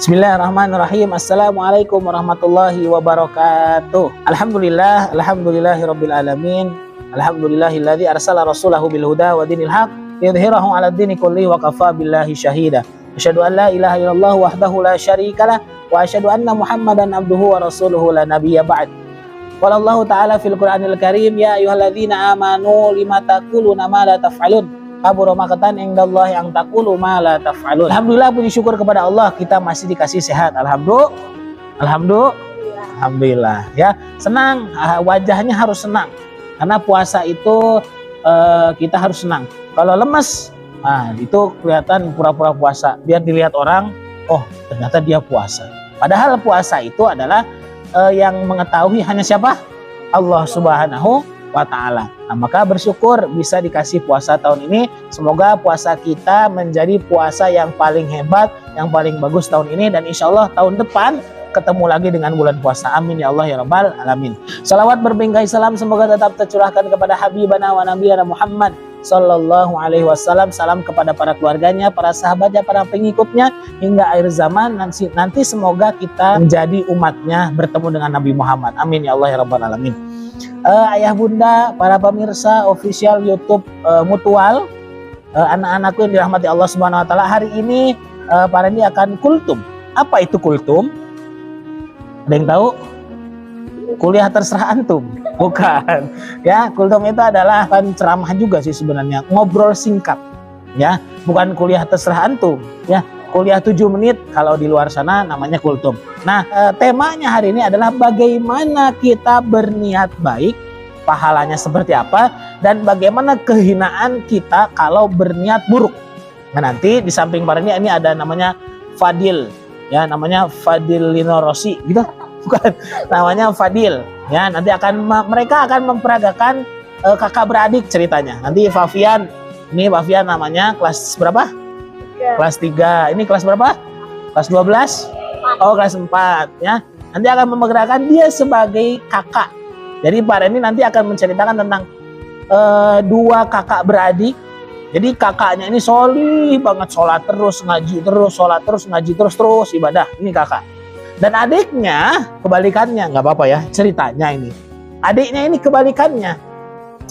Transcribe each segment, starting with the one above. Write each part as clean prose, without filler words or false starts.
Bismillahirrahmanirrahim. Assalamualaikum warahmatullahi wabarakatuh. Alhamdulillahirabbil alamin. Alhamdulillahilladzi arsala rasulahu bil huda wa dinil haq liyudhhirahu 'alad dini kullihi wa kafa billahi syahida. Asyhadu an la ilaha illallah wahdahu la syarikalah wa asyhadu anna Muhammadan abduhu wa rasuluhu la nabiyya ba'd. Qala Allah ta'ala fil Qur'anil Karim, ya ayyuhalladzina amanu lima taquluna ma la taf'alun. Kabura maqtan indallahi an taqulu ma la taf'alun. Alhamdulillah, puji syukur kepada Allah, kita masih dikasih sehat. Alhamdulillah ya. Senang, wajahnya harus senang. Karena puasa itu kita harus senang. Kalau lemes, itu kelihatan pura-pura puasa. Biar dilihat orang, oh ternyata dia puasa. Padahal puasa itu adalah yang mengetahui hanya siapa? Allah Subhanahu wa ta'ala. Nah, maka bersyukur bisa dikasih puasa tahun ini. Semoga puasa kita menjadi puasa yang paling hebat, yang paling bagus tahun ini, dan insya Allah tahun depan ketemu lagi dengan bulan puasa. Amin ya Allah ya rabbal alamin. Salawat berbingkai salam semoga tetap tercurahkan kepada Habibana wa Nabiyana Muhammad sallallahu alaihi wasallam. Salam kepada para keluarganya, para sahabatnya, para pengikutnya hingga akhir zaman. Nanti semoga kita menjadi umatnya bertemu dengan Nabi Muhammad. Amin ya Allah ya rabbal alamin. Ayah bunda, para pemirsa official YouTube Mutual, anak-anakku yang dirahmati Allah Subhanahu wa taala, hari ini para ini akan kultum. Apa itu kultum? Ada yang tahu? Kuliah terserah antum. Bukan. Ya, kultum itu adalah ceramah juga sih sebenarnya, ngobrol singkat. Ya, bukan kuliah terserah antum, ya. Kuliah 7 menit kalau di luar sana namanya kultum. Nah, temanya hari ini adalah bagaimana kita berniat baik, pahalanya seperti apa, dan bagaimana kehinaan kita kalau berniat buruk. Nah, nanti di samping para ini ada namanya Fadil, ya, namanya Fadil Lino Rossi, gitu. Bukan, namanya Fadil. Ya, nanti mereka akan memperagakan kakak beradik ceritanya. Nanti Fafian, ini Fafian namanya, kelas berapa? Kelas 3. Ini kelas berapa? Kelas 12? Oh, kelas 4 ya. Nanti akan memperagakan dia sebagai kakak. Jadi para ini nanti akan menceritakan tentang 2 kakak beradik. Jadi kakaknya ini solih banget, sholat terus, ngaji terus, sholat terus, ngaji terus ibadah. Ini kakak. Dan adiknya kebalikannya, nggak apa-apa ya ceritanya ini. Adiknya ini kebalikannya.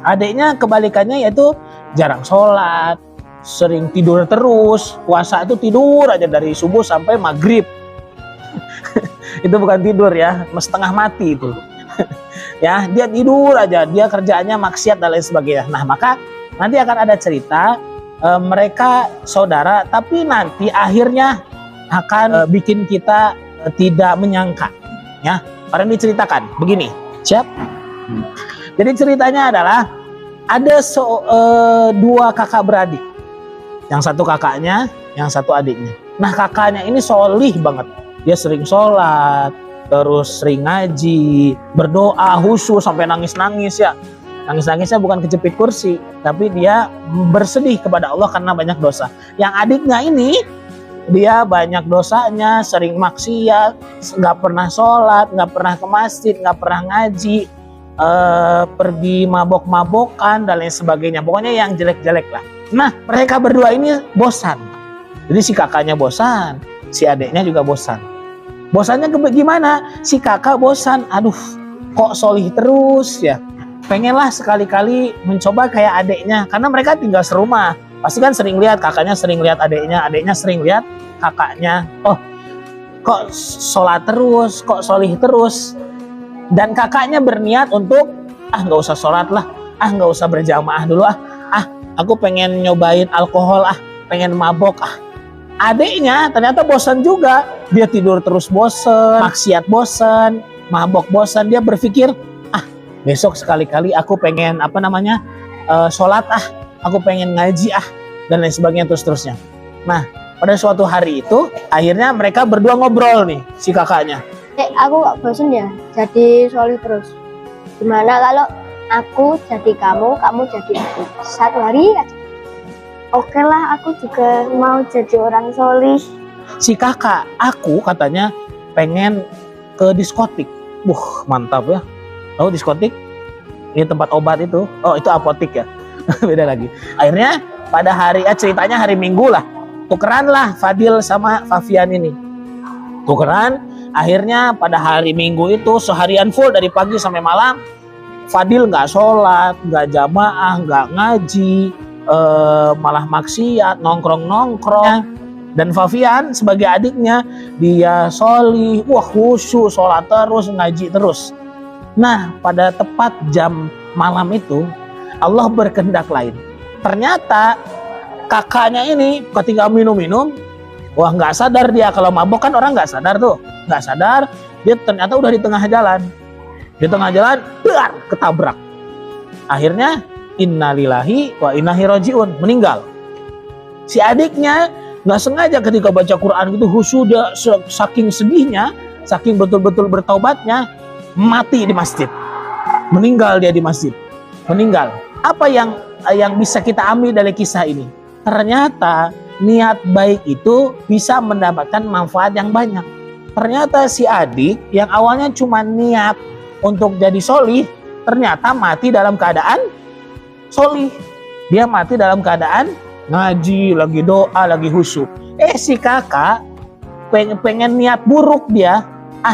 Adiknya kebalikannya yaitu jarang sholat, sering tidur terus. Puasa itu tidur aja dari subuh sampai maghrib. Itu bukan tidur ya, setengah mati itu. Ya, dia tidur aja, dia kerjaannya maksiat dan lain sebagainya. Nah, maka nanti akan ada cerita mereka saudara, tapi nanti akhirnya akan bikin kita tidak menyangka. Ya, orang diceritakan begini. Siap? Jadi ceritanya adalah ada 2 kakak beradik. Yang satu kakaknya, yang satu adiknya. Nah, kakaknya ini solih banget. Dia sering sholat, terus sering ngaji, berdoa, khusyuk sampai nangis-nangis ya. Nangis-nangisnya bukan kejepit kursi, tapi dia bersedih kepada Allah karena banyak dosa. Yang adiknya ini, dia banyak dosanya, sering maksiat, nggak pernah sholat, nggak pernah ke masjid, nggak pernah ngaji, pergi mabok-mabokan dan lain sebagainya. Pokoknya yang jelek-jelek lah. Nah, mereka berdua ini bosan. Jadi si kakaknya bosan, si adiknya juga bosan. Bosannya gimana? Si kakak bosan, aduh kok solih terus ya. Pengenlah sekali-kali mencoba kayak adiknya, karena mereka tinggal serumah. Pasti kan sering lihat kakaknya, sering lihat adiknya, adiknya sering lihat kakaknya. Oh, kok sholat terus, kok solih terus. Dan kakaknya berniat untuk nggak usah sholat lah, nggak usah berjamaah dulu aku pengen nyobain alkohol, pengen mabok. Adiknya ternyata bosan juga, dia tidur terus bosan, maksiat bosan, mabok bosan. Dia berpikir besok sekali-kali aku pengen sholat, aku pengen ngaji dan lain sebagainya terus-terusnya. Nah, pada suatu hari itu akhirnya mereka berdua ngobrol nih, si kakaknya. Aku gak bosan ya jadi solih terus. Gimana kalau aku jadi kamu, kamu jadi aku, 1 hari aja. Oke lah, aku juga mau jadi orang solih. Si kakak, aku katanya pengen ke diskotik. Mantap ya. Tahu diskotik? Ini tempat obat itu. Oh, itu apotik ya. Beda lagi. Akhirnya pada ceritanya hari Minggu lah. Tukeran lah Fadil sama Fafian ini. tukeran. Akhirnya pada hari Minggu itu seharian full dari pagi sampai malam, Fadil nggak sholat, nggak jamaah, nggak ngaji, malah maksiat, nongkrong. Dan Fafian sebagai adiknya, dia sholih, wah khusyuk, sholat terus, ngaji terus. Nah, pada tepat jam malam itu, Allah berkehendak lain. Ternyata kakaknya ini ketika minum-minum, wah nggak sadar dia. Kalau mabok kan orang nggak sadar tuh, nggak sadar. Dia ternyata udah di tengah jalan. Di tengah jalan, dar, ketabrak. Akhirnya, innalillahi wa inna ilaihi rajiun, meninggal. Si adiknya nggak sengaja ketika baca Quran gitu khusyuk, dia saking sedihnya, saking betul-betul bertaubatnya, mati di masjid. Meninggal dia di masjid. Meninggal. Apa yang bisa kita ambil dari kisah ini? Ternyata niat baik itu bisa mendapatkan manfaat yang banyak. Ternyata si adik yang awalnya cuma niat untuk jadi sholih, ternyata mati dalam keadaan sholih. Dia mati dalam keadaan ngaji, lagi doa, lagi khusyuk. Si kakak pengen niat buruk dia,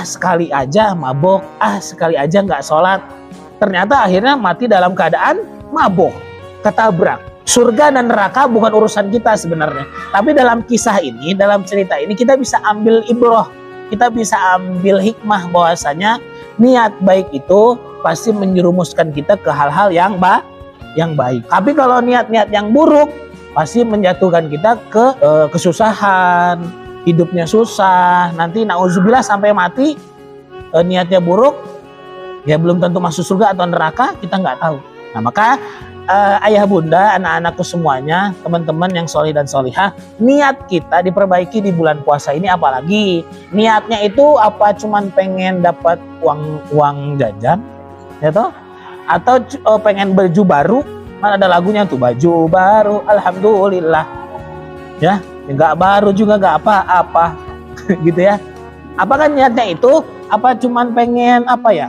sekali aja mabok, sekali aja nggak sholat. Ternyata akhirnya mati dalam keadaan mabok, ketabrak. Surga dan neraka bukan urusan kita sebenarnya. Tapi dalam kisah ini, dalam cerita ini kita bisa ambil ibroh, kita bisa ambil hikmah bahwasanya niat baik itu pasti menjerumuskan kita ke hal-hal yang baik. Tapi kalau niat-niat yang buruk pasti menjatuhkan kita ke kesusahan, hidupnya susah. Nanti nauzubillah sampai mati, niatnya buruk, ya belum tentu masuk surga atau neraka, kita nggak tahu. Nah maka ayah bunda, anak-anakku semuanya, teman-teman yang solih dan solihah, niat kita diperbaiki di bulan puasa ini. Apalagi niatnya itu apa, cuman pengen dapat uang jajan, ya toh? Atau pengen baju baru. Mana ada lagunya tuh, baju baru, alhamdulillah. Ya, nggak baru juga nggak apa-apa, gitu ya. Apa kan niatnya itu? Apa cuman pengen apa ya?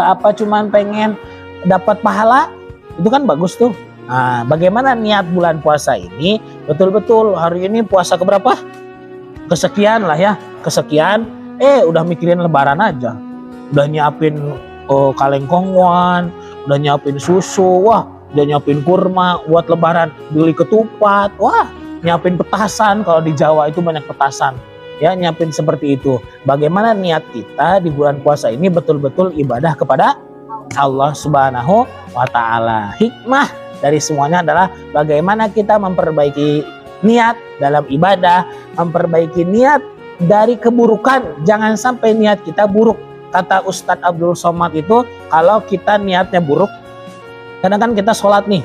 Apa cuman pengen dapat pahala? Itu kan bagus tuh. Nah, bagaimana niat bulan puasa ini? Betul-betul hari ini puasa keberapa? Kesekian lah ya, kesekian. Udah mikirin lebaran aja, udah nyiapin kaleng kongwan, udah nyiapin susu, wah, udah nyiapin kurma buat lebaran, beli ketupat, wah, nyiapin petasan. Kalau di Jawa itu banyak petasan, ya, nyiapin seperti itu. Bagaimana niat kita di bulan puasa ini betul-betul ibadah kepada Allah Subhanahu wa Ta'ala. Hikmah dari semuanya adalah bagaimana kita memperbaiki niat dalam ibadah, memperbaiki niat dari keburukan. Jangan sampai niat kita buruk. Kata Ustadz Abdul Somad itu, kalau kita niatnya buruk, kadang kan kita sholat nih,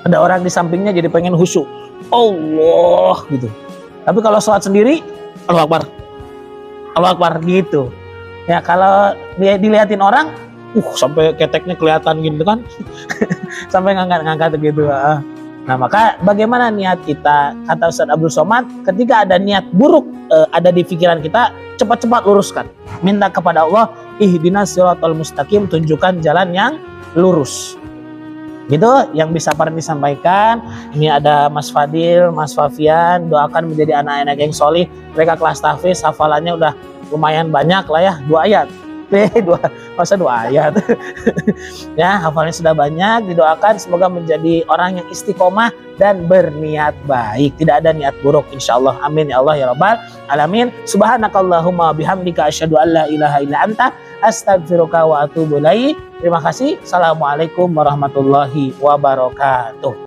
ada orang di sampingnya jadi pengen khusyuk, Allah gitu. Tapi kalau sholat sendiri, Allahu Akbar, Allahu Akbar gitu. Ya kalau dia dilihatin orang, sampai keteknya kelihatan gitu kan, sampai ngangkat-ngangkat gitu. Nah maka bagaimana niat kita? Kata Ustadz Abdul Somad, ketika ada niat buruk ada di pikiran kita, cepat-cepat luruskan. Minta kepada Allah, ihdinas siratal mustaqim, tunjukkan jalan yang lurus. Gitu yang bisa Parni sampaikan. Ini ada Mas Fadil, Mas Fafian, doakan menjadi anak-anak yang solih. Mereka kelas tahfiz, hafalannya udah lumayan banyak lah ya, 2 ayat. Masa 2 ayat. Ya, hafalnya sudah banyak, didoakan semoga menjadi orang yang istiqomah dan berniat baik, tidak ada niat buruk insyaallah. Amin ya Allah ya rabbal alamin. Subhanakallahumma bihamdika asyhadu an la ilaha illa anta astaghfiruka wa atubu ilaik. Terima kasih. Assalamualaikum warahmatullahi wabarakatuh.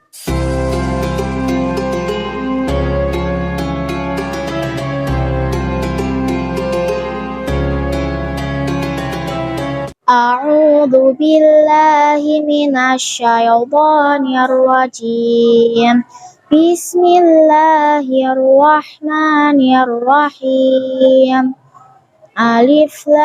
A'udzu billahi minasy syaithanir rajim. Bismillahirrahmanirrahim. Alif lam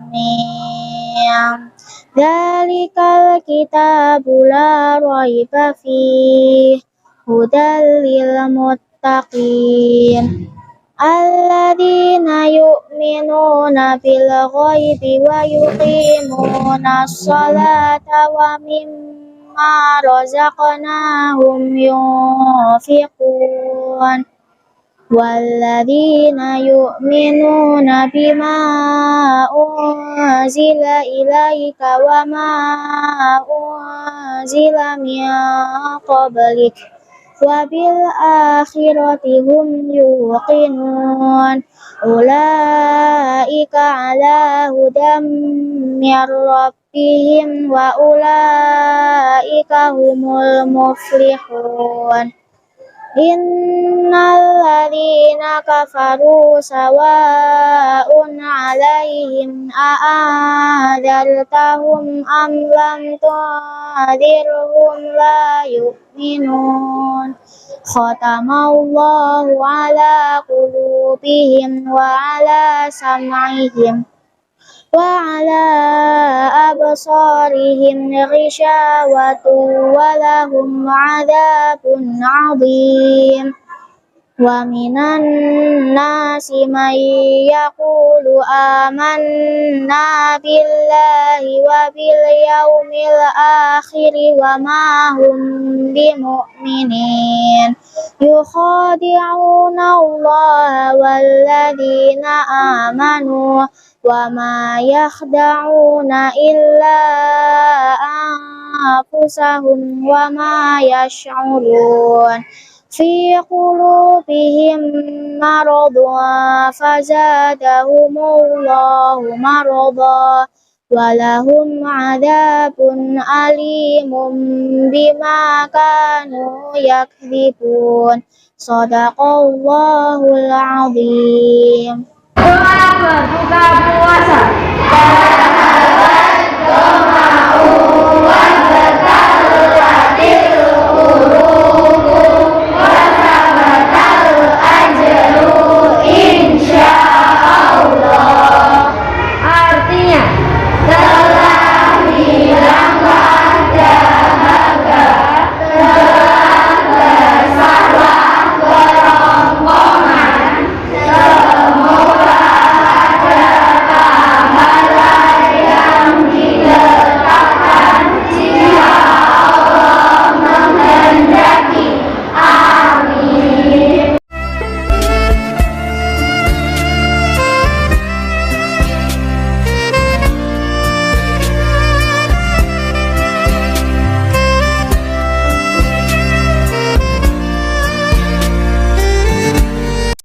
mim. Dzalikal kitabu la raiba fihi hudal lil muttaqin. Alladzina yu'minuna bil ghaibi wa yuqimuna sholata wa mimma مما رزقناهم ينفقون والذين يؤمنون بما أنزل إليك وما أنزل من قبلك وبالآخرة هم يوقنون أولئك على هدى من ربهم وأولئك هم المفلحون إن الذين كفروا سواء عليهم أأنذرتهم أم لم تنذرهم لا يؤمنون ختم الله على قلوبهم وعلى سمعهم وعلى أبصارهم غشاوة ولهم عذاب عظيم ومن الناس من يقول آمنا بالله وباليوم الآخر وما هم بمؤمنين يخادعون الله والذين آمنوا وما يخدعون إلا أنفسهم وما يشعرون في قلوبهم مرض فزادهم الله مرضا ولهم عذاب أليم بما كانوا يكذبون صدق الله العظيم. Doa berbuka puasa.